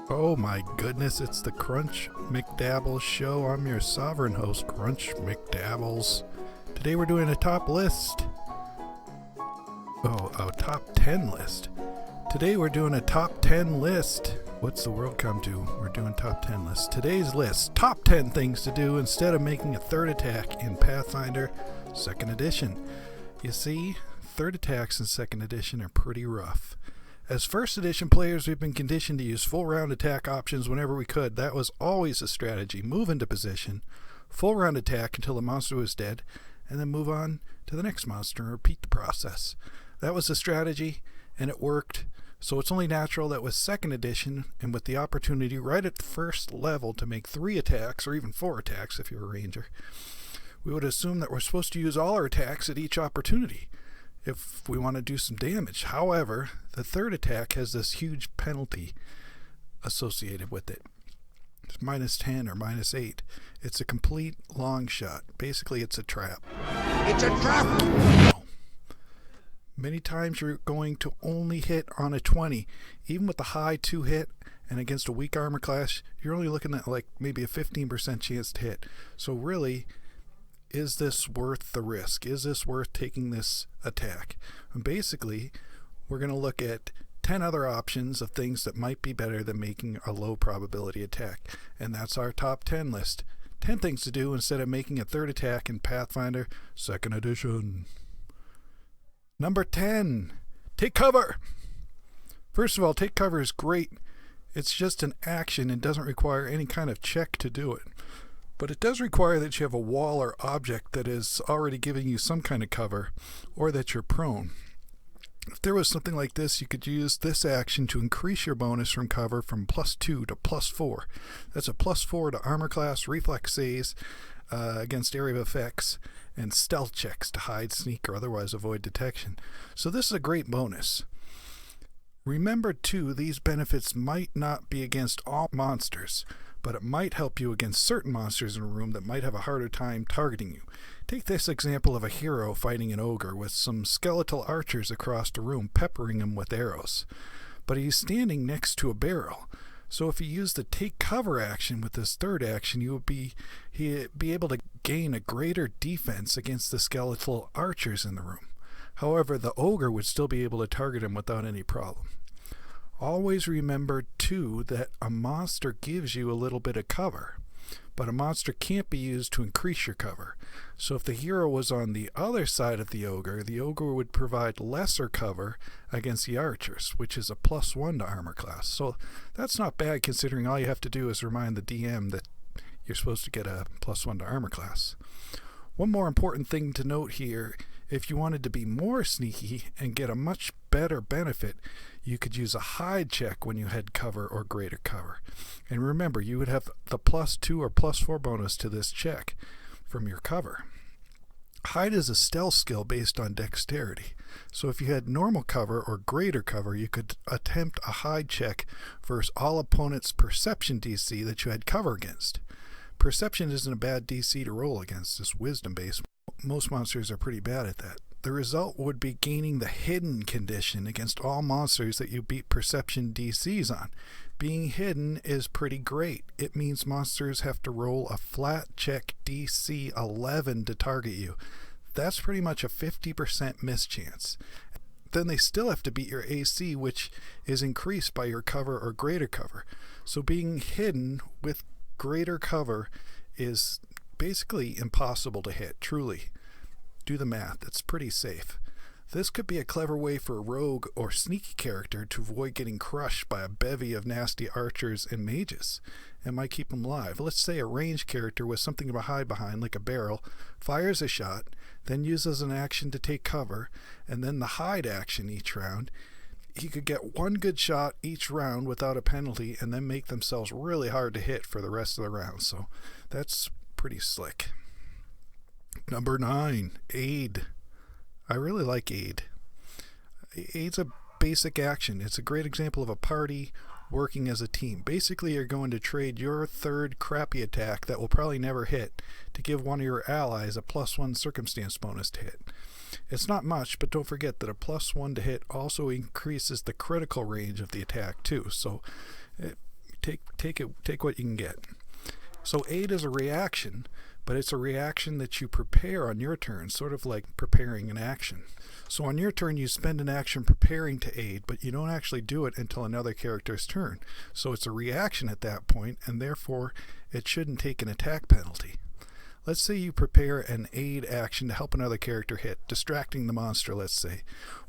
Oh my goodness, it's the Crunch McDabbles show. I'm your sovereign host, Crunch McDabbles. Today we're doing a top list. A top 10 list. Today we're doing a top 10 list. What's the world come to? We're doing top 10 lists. Today's list, top 10 things to do instead of making a third attack in Pathfinder 2nd Edition. You see, third attacks in 2nd Edition are pretty rough. As 1st Edition players, we've been conditioned to use full round attack options whenever we could. That was always a strategy. Move into position, full round attack until the monster was dead, and then move on to the next monster and repeat the process. That was the strategy, and it worked. So it's only natural that with 2nd Edition, and with the opportunity right at the first level to make 3 attacks, or even 4 attacks if you're a ranger, we would assume that we're supposed to use all our attacks at each opportunity if we want to do some damage. However, the third attack has this huge penalty associated with it. It's -10 or -8. It's a complete long shot. Basically, it's a trap. It's a trap! Many times you're going to only hit on a 20. Even with the high 2 hit and against a weak armor class, you're only looking at like maybe a 15% chance to hit. So really, is this worth the risk? Is this worth taking this attack? And basically, we're going to look at 10 other options of things that might be better than making a low probability attack. And that's our top 10 list. 10 things to do instead of making a third attack in Pathfinder 2nd Edition. Number 10, take cover. First of all, take cover is great. It's just an action and doesn't require any kind of check to do it. But it does require that you have a wall or object that is already giving you some kind of cover, or that you're prone. If there was something like this, you could use this action to increase your bonus from cover from +2 to +4. That's a +4 to armor class, reflex saves against area of effects, and stealth checks to hide, sneak, or otherwise avoid detection. So this is a great bonus. Remember too, these benefits might not be against all monsters, but it might help you against certain monsters in a room that might have a harder time targeting you. Take this example of a hero fighting an ogre with some skeletal archers across the room peppering him with arrows. But he's standing next to a barrel. So if you use the take cover action with this third action, he'd be able to gain a greater defense against the skeletal archers in the room. However, the ogre would still be able to target him without any problem. Always remember too that a monster gives you a little bit of cover, but a monster can't be used to increase your cover. So if the hero was on the other side of the ogre would provide lesser cover against the archers, which is a +1 to armor class. So that's not bad, considering all you have to do is remind the DM that you're supposed to get a +1 to armor class. One more important thing to note here, if you wanted to be more sneaky and get a much better benefit, you could use a hide check when you had cover or greater cover. And remember, you would have the +2 or +4 bonus to this check from your cover. Hide is a stealth skill based on dexterity. So if you had normal cover or greater cover, you could attempt a hide check versus all opponents' perception DC that you had cover against. Perception isn't a bad DC to roll against. It's wisdom based. Most monsters are pretty bad at that. The result would be gaining the hidden condition against all monsters that you beat perception DCs on. Being hidden is pretty great. It means monsters have to roll a flat check DC 11 to target you. That's pretty much a 50% miss chance. Then they still have to beat your AC, which is increased by your cover or greater cover. So being hidden with greater cover is basically impossible to hit, truly. Do the math, it's pretty safe. This could be a clever way for a rogue or sneaky character to avoid getting crushed by a bevy of nasty archers and mages. It might keep them alive. Let's say a ranged character with something to hide behind, like a barrel, fires a shot, then uses an action to take cover, and then the hide action each round. He could get one good shot each round without a penalty and then make themselves really hard to hit for the rest of the round. So that's pretty slick. Number 9, aid. I really like aid. Aid's a basic action. It's a great example of a party working as a team. Basically, you're going to trade your third crappy attack that will probably never hit to give one of your allies a +1 circumstance bonus to hit. It's not much, but don't forget that a +1 to hit also increases the critical range of the attack too. So take what you can get. So aid is a reaction, but it's a reaction that you prepare on your turn, sort of like preparing an action. So on your turn, you spend an action preparing to aid, but you don't actually do it until another character's turn. So it's a reaction at that point, and therefore it shouldn't take an attack penalty. Let's say you prepare an aid action to help another character hit, distracting the monster, let's say.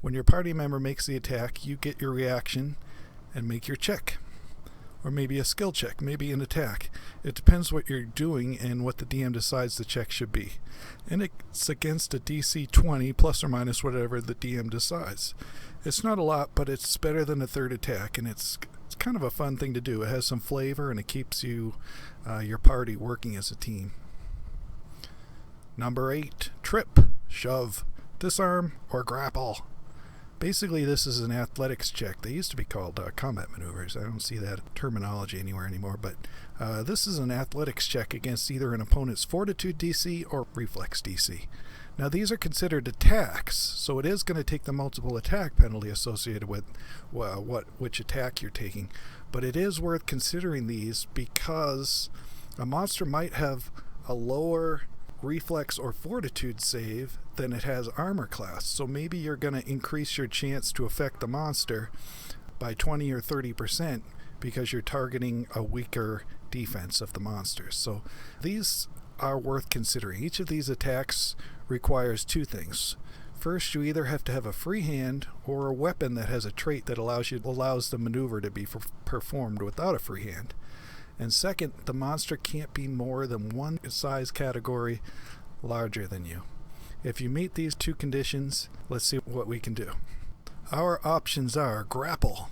When your party member makes the attack, you get your reaction and make your check. Or maybe a skill check, maybe an attack. It depends what you're doing and what the DM decides the check should be. And it's against a DC 20 plus or minus whatever the DM decides. It's not a lot, but it's better than a third attack, and it's kind of a fun thing to do. It has some flavor and it keeps your party working as a team. Number 8, trip, shove, disarm, or grapple. Basically, this is an athletics check. They used to be called combat maneuvers. I don't see that terminology anywhere anymore, but this is an athletics check against either an opponent's fortitude DC or reflex DC. Now, these are considered attacks, so it is going to take the multiple attack penalty associated with which attack you're taking, but it is worth considering these because a monster might have a lower reflex or fortitude save than it has armor class, so maybe you're going to increase your chance to affect the monster by 20 or 30% because you're targeting a weaker defense of the monsters. So these are worth considering. Each of these attacks requires two things. First, you either have to have a free hand or a weapon that has a trait that allows the maneuver to be performed without a free hand. And second, the monster can't be more than one size category larger than you. If you meet these two conditions, let's see what we can do. Our options are grapple.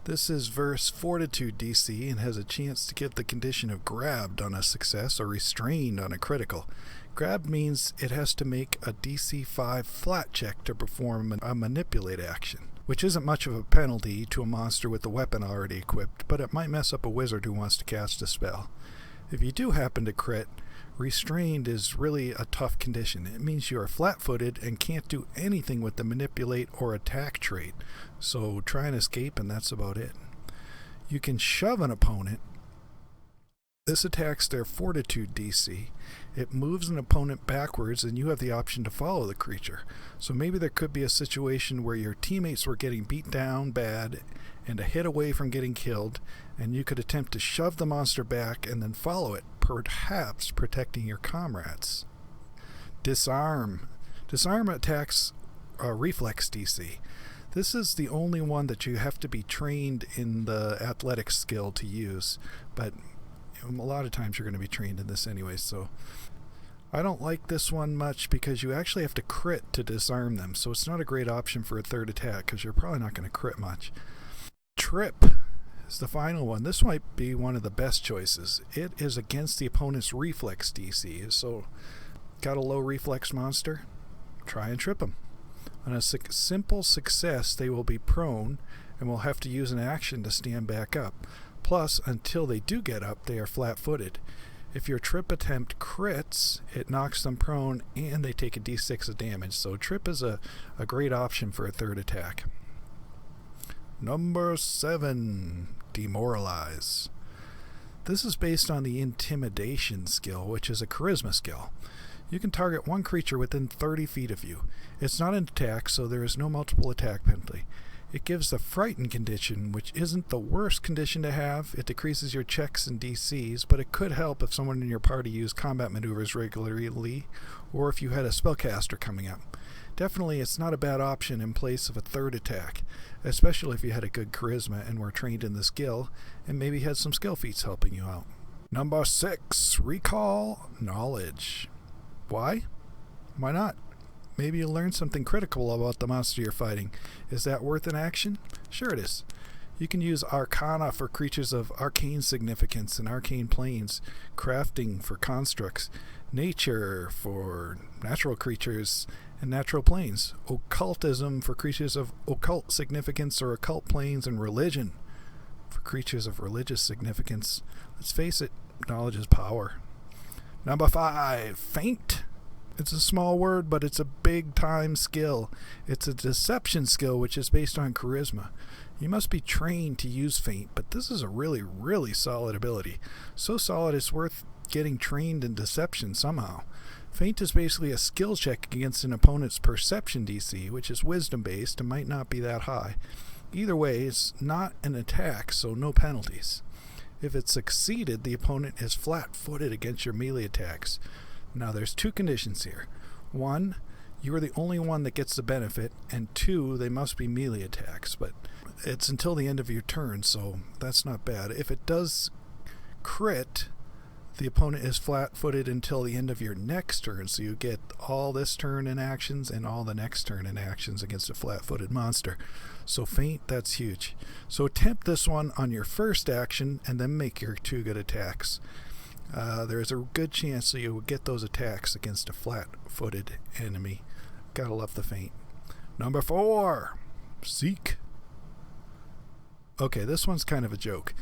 This is versus fortitude DC and has a chance to get the condition of grabbed on a success or restrained on a critical. Grabbed means it has to make a DC 5 flat check to perform a manipulate action, which isn't much of a penalty to a monster with the weapon already equipped, but it might mess up a wizard who wants to cast a spell. If you do happen to crit, restrained is really a tough condition. It means you are flat-footed and can't do anything with the manipulate or attack trait, so try and escape and that's about it. You can shove an opponent. This attacks their fortitude DC. It moves an opponent backwards and you have the option to follow the creature. So maybe there could be a situation where your teammates were getting beat down bad and a hit away from getting killed, and you could attempt to shove the monster back and then follow it, perhaps protecting your comrades. Disarm. Disarm attacks reflex DC. This is the only one that you have to be trained in the athletics skill to use, but a lot of times you're going to be trained in this anyway, so I don't like this one much because you actually have to crit to disarm them, so it's not a great option for a third attack because you're probably not going to crit much. Trip is the final one. This might be one of the best choices. It is against the opponent's reflex DC, so got a low reflex monster? Try and trip them. On a simple success, they will be prone and will have to use an action to stand back up. Plus, until they do get up, they are flat-footed. If your trip attempt crits, it knocks them prone and they take a d6 of damage. So trip is a great option for a third attack. Number 7, Demoralize. This is based on the Intimidation skill, which is a charisma skill. You can target one creature within 30 feet of you. It's not an attack, so there is no multiple attack penalty. It gives the Frighten condition, which isn't the worst condition to have. It decreases your checks and DCs, but it could help if someone in your party used combat maneuvers regularly, or if you had a spellcaster coming up. Definitely, it's not a bad option in place of a third attack, especially if you had a good charisma and were trained in the skill, and maybe had some skill feats helping you out. Number 6, Recall Knowledge. Why? Why not? Maybe you'll learn something critical about the monster you're fighting. Is that worth an action? Sure it is. You can use Arcana for creatures of arcane significance and arcane planes, crafting for constructs, nature for natural creatures and natural planes, occultism for creatures of occult significance or occult planes, and religion for creatures of religious significance. Let's face it, knowledge is power. Number 5, Feint. It's a small word, but it's a big time skill. It's a deception skill which is based on charisma. You must be trained to use feint, but this is a really, really solid ability. So solid it's worth getting trained in deception somehow. Feint is basically a skill check against an opponent's perception DC, which is wisdom based and might not be that high. Either way, it's not an attack, so no penalties. If it's succeeded, the opponent is flat-footed against your melee attacks. Now there's two conditions here. One, you are the only one that gets the benefit, and two, they must be melee attacks, but it's until the end of your turn, so that's not bad. If it does crit, the opponent is flat-footed until the end of your next turn, so you get all this turn in actions and all the next turn in actions against a flat-footed monster. So feint, that's huge. So attempt this one on your first action and then make your 2 good attacks. There is a good chance that you will get those attacks against a flat-footed enemy. Gotta love the feint. Number 4, Seek. Okay, this one's kind of a joke.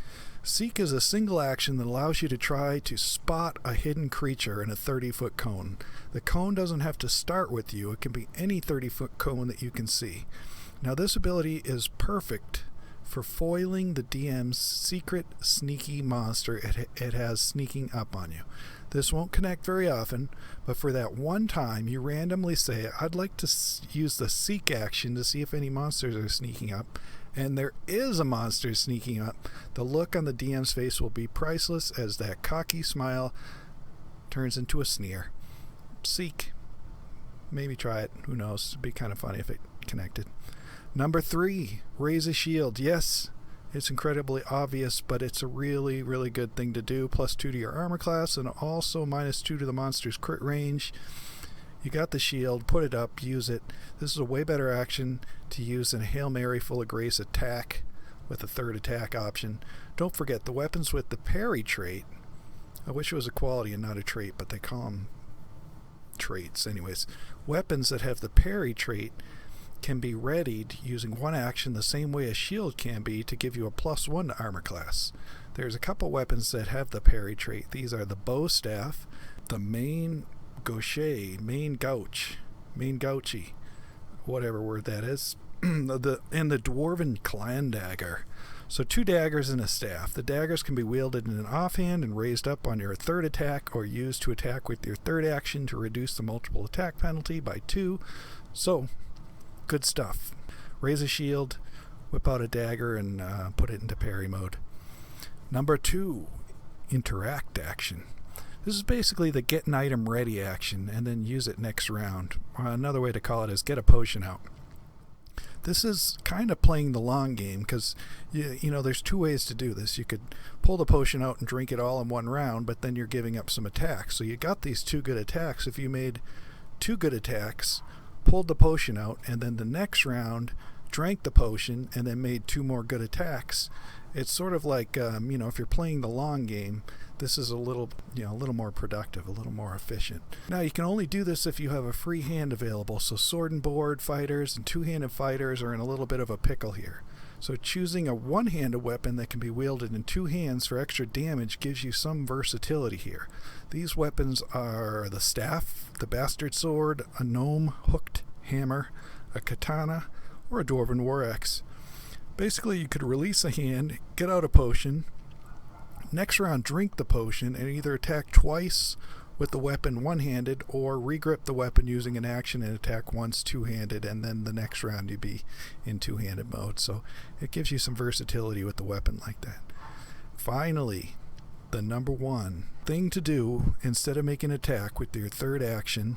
Seek is a single action that allows you to try to spot a hidden creature in a 30-foot cone. The cone doesn't have to start with you. It can be any 30-foot cone that you can see. Now this ability is perfect for foiling the DM's secret sneaky monster it has sneaking up on you. This won't connect very often, but for that one time you randomly say, I'd like to use the Seek action to see if any monsters are sneaking up, and there is a monster sneaking up. The look on the DM's face will be priceless as that cocky smile turns into a sneer. Seek. Maybe try it. Who knows? It'd be kind of funny if it connected. Number 3, Raise a Shield. Yes, it's incredibly obvious, but it's a really, really good thing to do. +2 to your armor class and also -2 to the monster's crit range. You got the shield, put it up, use it. This is a way better action to use than a Hail Mary full of grace attack with a 3rd attack option. Don't forget the weapons with the parry trait. I wish it was a quality and not a trait, but they call them traits. Anyways, weapons that have the parry trait can be readied using one action the same way a shield can be to give you a +1 to armor class. There's a couple weapons that have the parry trait. These are the bow staff, the main gauche, main gauchi, whatever word that is, and the dwarven clan dagger. So 2 daggers and a staff. The daggers can be wielded in an offhand and raised up on your 3rd attack or used to attack with your 3rd action to reduce the multiple attack penalty by 2. So, good stuff. Raise a shield, whip out a dagger, and put it into parry mode. Number 2, Interact action. This is basically the get an item ready action and then use it next round. Another way to call it is get a potion out. This is kind of playing the long game because you know there's 2 ways to do this. You could pull the potion out and drink it all in one round, but then you're giving up some attacks. So you got these 2 good attacks. If you made 2 good attacks, pulled the potion out, and then the next round drank the potion and then made 2 more good attacks, it's sort of like if you're playing the long game, this is a little more productive, a little more efficient. Now you can only do this if you have a free hand available, so sword and board fighters and 2-handed fighters are in a little bit of a pickle here. So choosing a one-handed weapon that can be wielded in 2 hands for extra damage gives you some versatility here. These weapons are the staff, the bastard sword, a gnome hooked hammer, a katana, or a dwarven war axe. Basically, you could release a hand, get out a potion, next round drink the potion, and either attack twice with the weapon one-handed or regrip the weapon using an action and attack once two-handed, and then the next round you'd be in 2-handed mode. So it gives you some versatility with the weapon like that. Finally, the number 1 thing to do instead of making an attack with your 3rd action: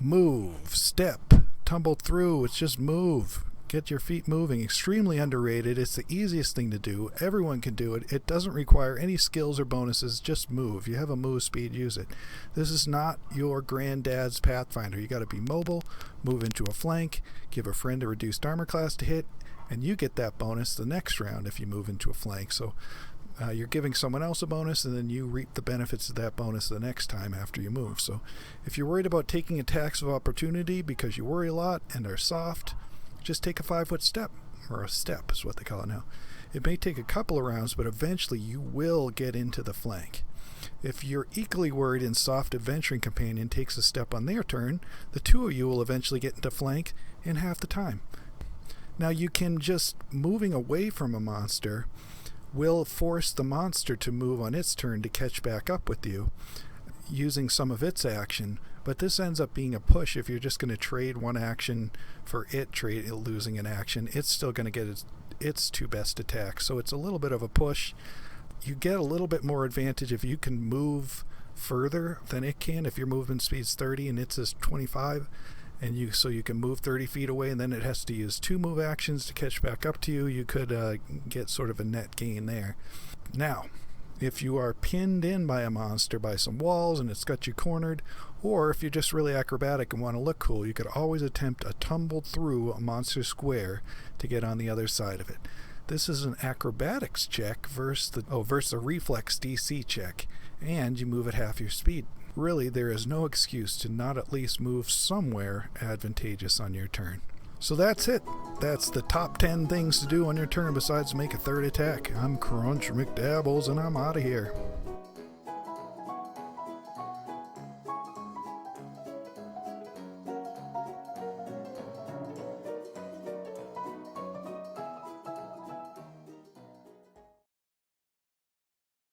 move, step, tumble through. It's just move. Get your feet moving. Extremely underrated. It's the easiest thing to do. Everyone can do it. It doesn't require any skills or bonuses. Just move. You have a move speed, use it. This is not your granddad's Pathfinder. You got to be mobile, move into a flank, give a friend a reduced armor class to hit, and you get that bonus the next round if you move into a flank. So you're giving someone else a bonus, and then you reap the benefits of that bonus the next time after you move. So if you're worried about taking attacks of opportunity because you worry a lot and are soft, just take a 5-foot step, or a step is what they call it now. It may take a couple of rounds, but eventually you will get into the flank. If you're equally worried and soft adventuring companion takes a step on their turn, the two of you will eventually get into flank in half the time. Now you can just moving away from a monster will force the monster to move on its turn to catch back up with you using some of its action, but this ends up being a push. If you're just going to trade one action for it losing an action, it's still going to get its two best attacks, so it's a little bit of a push. You get a little bit more advantage if you can move further than it can. If your movement speed's 30 and it's is 25, and you can move 30 feet away, and then it has to use 2 move actions to catch back up to you, you could get sort of a net gain there. Now, if you are pinned in by a monster by some walls and it's got you cornered, or if you're just really acrobatic and want to look cool, you could always attempt a tumble through a monster square to get on the other side of it. This is an acrobatics check versus a reflex DC check, and you move at half your speed. Really, there is no excuse to not at least move somewhere advantageous on your turn. So that's it. That's the top 10 things to do on your turn besides make a third attack. I'm Crunch McDabbles, and I'm out of here.